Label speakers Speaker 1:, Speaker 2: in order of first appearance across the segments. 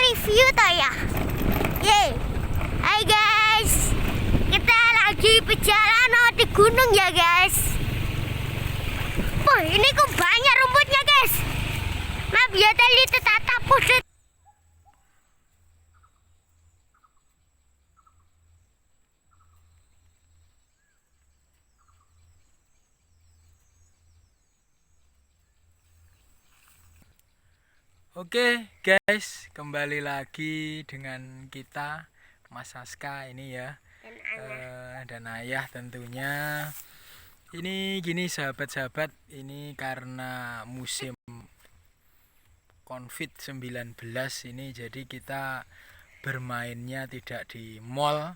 Speaker 1: review toh ya. Yeay. Hai guys. Kita lagi perjalanan di gunung ya guys. Wah, ini kok banyak rumputnya guys. Nah, biar tadi tetap pusat.
Speaker 2: Oke guys, kembali lagi dengan kita Mas Saska ini ya, dan ayah tentunya. Ini gini sahabat-sahabat, ini karena musim COVID-19 ini, jadi kita bermainnya tidak di mall,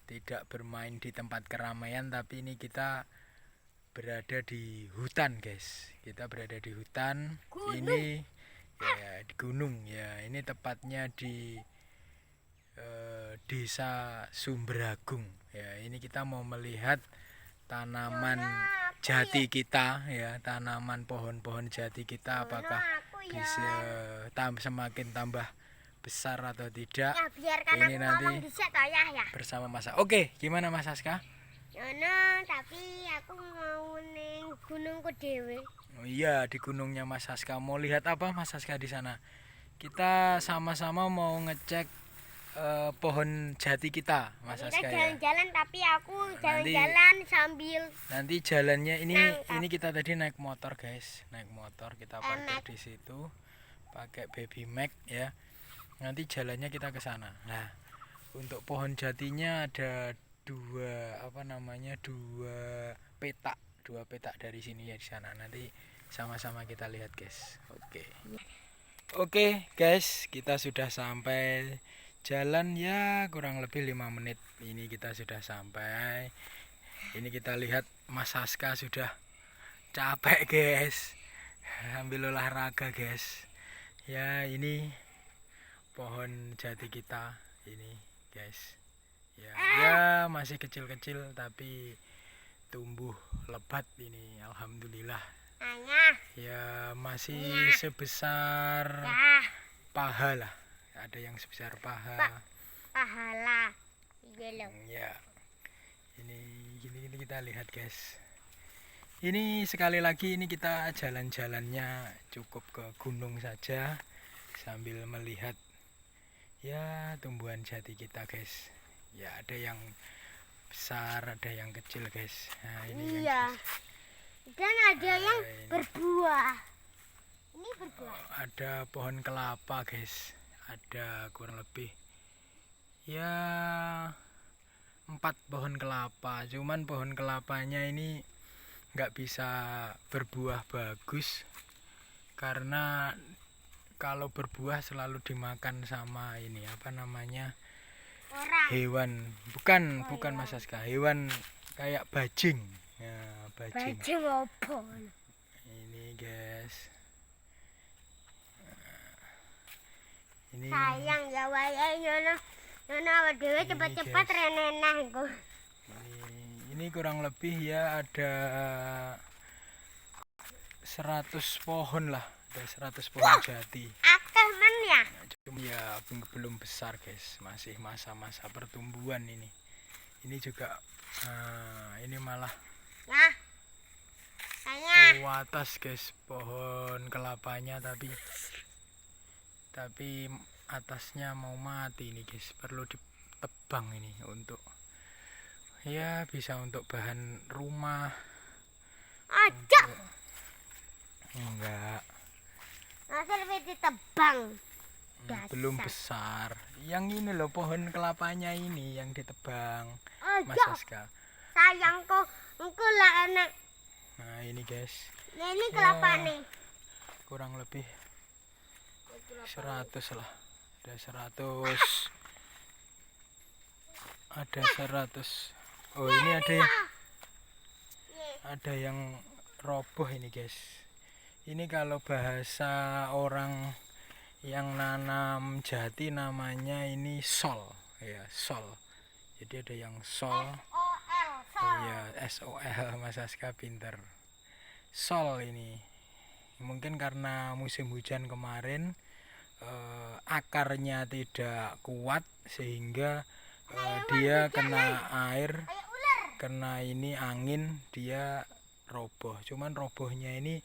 Speaker 2: tidak bermain di tempat keramaian, tapi ini kita berada di hutan guys. Kita berada di hutan ini ya, di gunung ya. Ini tepatnya di desa Sumberagung ya. Ini kita mau melihat tanaman jati kita ya, tanaman pohon-pohon jati kita, apakah bisa semakin tambah besar atau tidak. Ini nanti bersama Mas. Oke, gimana Mas Saska?
Speaker 1: Tapi aku mau neng gunungku dewe.
Speaker 2: Oh iya, di gunungnya Mas Saska. Mau lihat apa Mas Saska di sana? Kita sama-sama mau ngecek pohon jati kita, Mas Saska ya.
Speaker 1: Jalan-jalan, tapi aku jalan-jalan sambil.
Speaker 2: Nanti jalannya ini kita tadi naik motor guys, naik motor kita parkir di situ, pakai Baby Mac ya. Nanti jalannya kita ke sana. Nah, untuk pohon jatinya ada dua petak dari sini ya, di sana. Nanti sama-sama kita lihat guys. Oke guys, kita sudah sampai. Jalan ya kurang lebih 5 menit. Ini kita sudah sampai. Ini kita lihat Mas Saska sudah capek guys, ambil olahraga guys ya. Ini pohon jati kita ini guys ya, masih kecil-kecil tapi tumbuh lebat ini, alhamdulillah ya. Masih sebesar paha lah, ada yang sebesar paha
Speaker 1: lah
Speaker 2: ya. Ini kita lihat guys. Ini sekali lagi ini kita jalan-jalannya cukup ke gunung saja sambil melihat ya tumbuhan jati kita guys ya. Ada yang besar, ada yang kecil guys. Nah, ini
Speaker 1: dan ada yang berbuah. Ini berbuah.
Speaker 2: Ada pohon kelapa guys, ada kurang lebih ya 4 pohon kelapa. Cuman pohon kelapanya ini nggak bisa berbuah bagus karena kalau berbuah selalu dimakan sama ini hewan. Bukan Mas Saska, hewan kayak bajing ya, bajing
Speaker 1: apa
Speaker 2: ini guys. Ini
Speaker 1: sayang ya wayang Nona dewe cepat-cepat renenah iku.
Speaker 2: Ini kurang lebih ya ada 100 pohon lah, ada 100 pohon jati.
Speaker 1: Akeh men ya.
Speaker 2: Cuma ya belum besar guys, masih masa-masa pertumbuhan ini. Ini juga ini malah ke atas guys pohon kelapanya, tapi atasnya mau mati ini guys, perlu ditebang ini untuk ya bisa untuk bahan rumah. Enggak
Speaker 1: lebih ditebang.
Speaker 2: Belum besar. Yang ini loh pohon kelapanya ini yang ditebang Mas Saska.
Speaker 1: Sayang kok engko lah enek.
Speaker 2: Nah ini guys,
Speaker 1: Ini kelapa nih
Speaker 2: kurang lebih 100 lah. Ada 100. Oh ini ada yang roboh ini guys. Ini kalau bahasa orang yang nanam jati namanya ini sol ya, sol. Jadi ada yang sol. Ya SOL, Mas Saska pinter. Sol ini mungkin karena musim hujan kemarin akarnya tidak kuat sehingga dia kena air, kena ini angin, dia roboh. Cuman robohnya ini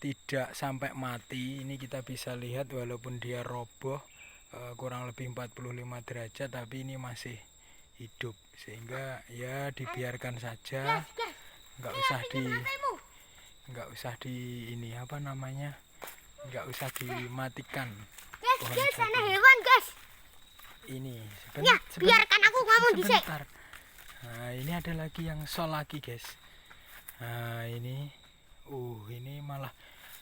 Speaker 2: tidak sampai mati. Ini kita bisa lihat walaupun dia roboh kurang lebih 45 derajat, tapi ini masih hidup, sehingga ya dibiarkan saja, nggak usah di ini apa namanya, nggak usah dimatikan pohon jati
Speaker 1: hewan guys.
Speaker 2: ini.
Speaker 1: Biarkan aku ngomong dhisik.
Speaker 2: Sebentar. Nah, ini ada lagi yang sol lagi guys. Nah ini ini malah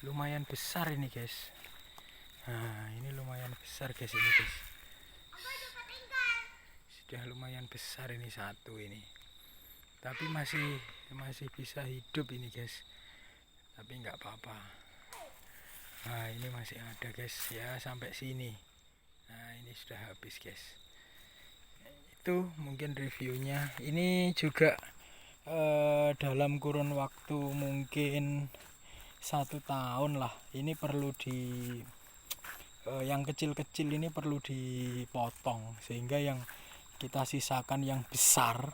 Speaker 2: lumayan besar ini guys. Nah ini lumayan besar guys ini guys. Sudah lumayan besar ini satu ini. Tapi masih bisa hidup ini guys. Tapi nggak apa-apa. Nah ini masih ada guys ya sampai sini. Nah ini sudah habis guys. Itu mungkin reviewnya. Ini juga dalam kurun waktu mungkin 1 tahun lah, ini perlu yang kecil-kecil ini perlu dipotong, sehingga yang kita sisakan yang besar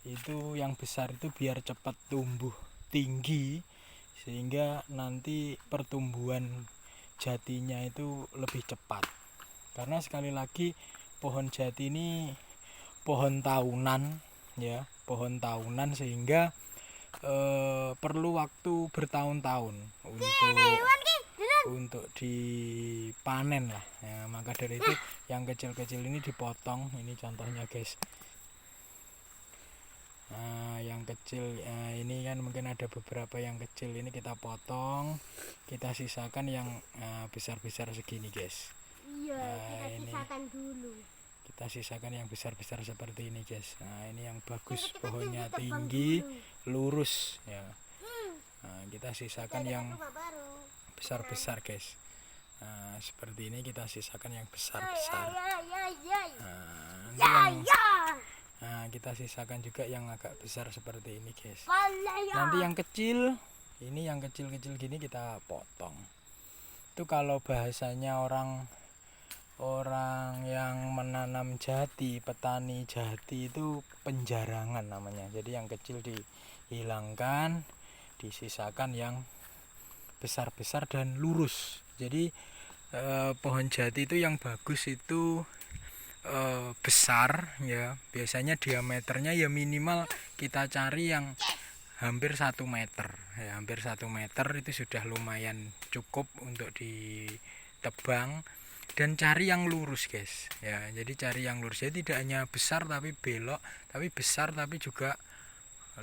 Speaker 2: itu, biar cepat tumbuh tinggi, sehingga nanti pertumbuhan jatinya itu lebih cepat. Karena sekali lagi pohon jati ini pohon tahunan ya, pohon tahunan, sehingga perlu waktu bertahun-tahun untuk dipanen lah ya. Maka dari itu yang kecil-kecil ini dipotong. Ini contohnya guys. Nah, yang kecil ini kan mungkin ada beberapa yang kecil, ini kita potong, kita sisakan yang besar-besar segini guys.
Speaker 1: Iya, kita sisakan dulu.
Speaker 2: Kita sisakan yang besar-besar seperti ini guys. Nah ini yang bagus, pohonnya tinggi, lurus ya. Nah, kita sisakan yang besar-besar guys. Nah, seperti ini kita sisakan yang besar-besar. Nah, kita sisakan juga yang agak besar seperti ini guys. Nanti yang kecil, ini yang kecil-kecil gini kita potong. Itu kalau bahasanya orang yang menanam jati, petani jati itu penjarangan namanya. Jadi yang kecil dihilangkan, disisakan yang besar-besar dan lurus. Jadi pohon jati itu yang bagus itu besar ya. Biasanya diameternya ya minimal kita cari yang hampir 1 meter ya, hampir 1 meter itu sudah lumayan cukup untuk ditebang. Dan cari yang lurus guys ya, jadi cari yang lurus, jadi tidak hanya besar tapi belok, tapi besar tapi juga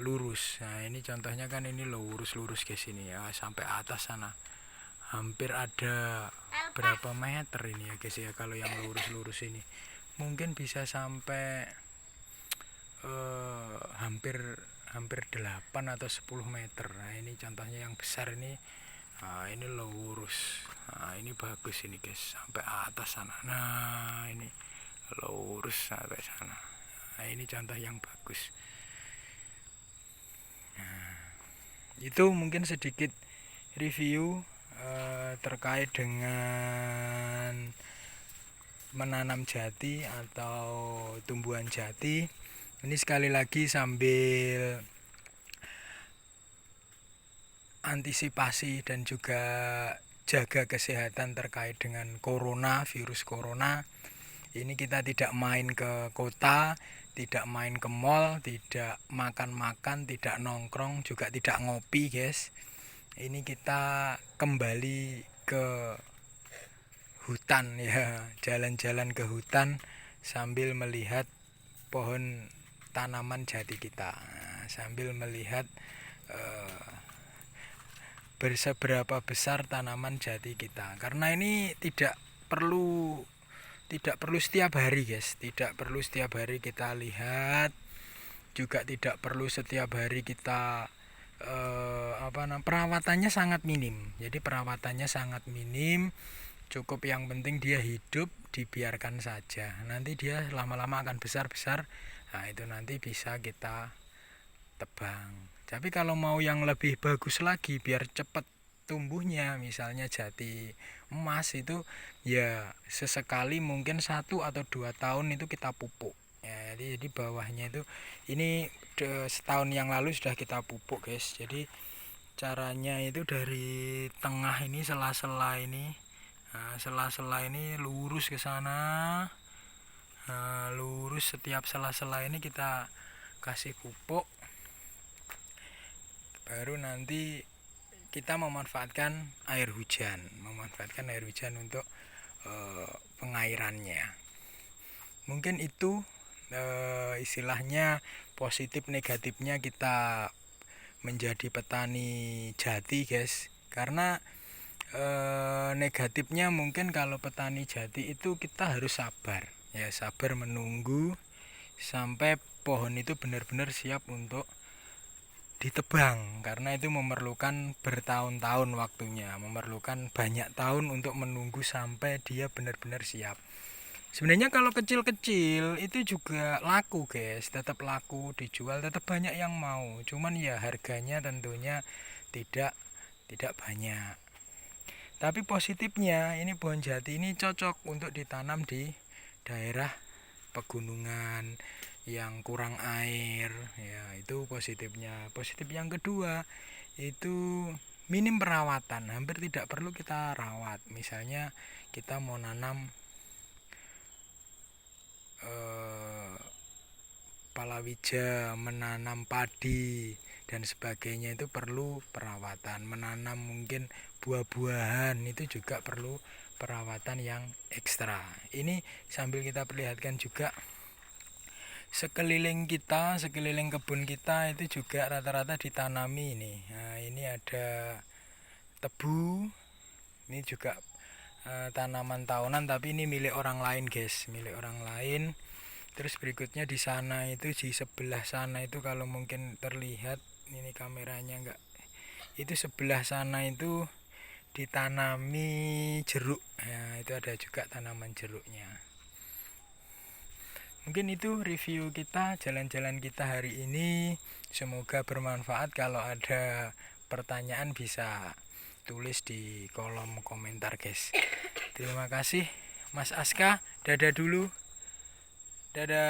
Speaker 2: lurus. Nah ini contohnya kan ini lurus guys, ini ya sampai atas sana, hampir ada berapa meter ini ya guys ya. Kalau yang lurus ini mungkin bisa sampai hampir 8 atau 10 meter. Nah ini contohnya yang besar ini. Nah ini lurus. Nah ini bagus ini guys, sampai atas sana. Nah ini lurus sampai sana. Nah ini contoh yang bagus. Nah, itu mungkin sedikit review terkait dengan menanam jati atau tumbuhan jati. Ini sekali lagi sambil antisipasi dan juga jaga kesehatan terkait dengan virus corona. Ini kita tidak main ke kota, tidak main ke mall, tidak makan-makan, tidak nongkrong, juga tidak ngopi guys. Ini kita kembali ke hutan ya, jalan-jalan ke hutan sambil melihat pohon tanaman jati kita, sambil melihat berseberapa besar tanaman jati kita. Karena ini tidak perlu setiap hari guys, tidak perlu setiap hari kita lihat, juga tidak perlu setiap hari kita perawatannya sangat minim. Jadi perawatannya sangat minim, cukup yang penting dia hidup, dibiarkan saja. Nanti dia lama-lama akan besar-besar. Nah itu nanti bisa kita tebang. Tapi kalau mau yang lebih bagus lagi biar cepat tumbuhnya. Misalnya jati emas itu ya sesekali mungkin 1 atau 2 tahun itu kita pupuk ya. Jadi bawahnya itu ini setahun yang lalu sudah kita pupuk guys. Jadi caranya itu dari tengah ini sela-sela ini, nah, sela-sela ini lurus ke sana. Nah, lurus setiap sela-sela ini kita kasih pupuk, baru nanti kita memanfaatkan air hujan untuk pengairannya. Mungkin itu istilahnya positif negatifnya kita menjadi petani jati guys. Karena negatifnya mungkin kalau petani jati itu kita harus sabar ya, sabar menunggu sampai pohon itu benar-benar siap untuk ditebang, karena itu memerlukan bertahun-tahun waktunya, memerlukan banyak tahun untuk menunggu sampai dia benar-benar siap. Sebenarnya kalau kecil-kecil itu juga laku guys, tetap laku, dijual tetap banyak yang mau, cuman ya harganya tentunya tidak banyak. Tapi positifnya ini pohon jati ini cocok untuk ditanam di daerah pegunungan yang kurang air ya, itu positifnya. Positif yang kedua itu minim perawatan, hampir tidak perlu kita rawat. Misalnya kita mau nanam palawija, menanam padi dan sebagainya itu perlu perawatan. Menanam mungkin buah-buahan itu juga perlu perawatan yang ekstra. Ini sambil kita perlihatkan juga sekeliling kita, sekeliling kebun kita itu juga rata-rata ditanami ini. Nah, ini ada tebu, ini juga tanaman tahunan tapi ini milik orang lain guys, milik orang lain. Terus berikutnya di sana itu, di sebelah sana itu kalau mungkin terlihat, ini kameranya enggak, itu sebelah sana itu ditanami jeruk ya, itu ada juga tanaman jeruknya. Mungkin itu review kita, jalan-jalan kita hari ini, semoga bermanfaat. Kalau ada pertanyaan bisa tulis di kolom komentar guys. Terima kasih Mas Aska, dadah dulu. Dadah.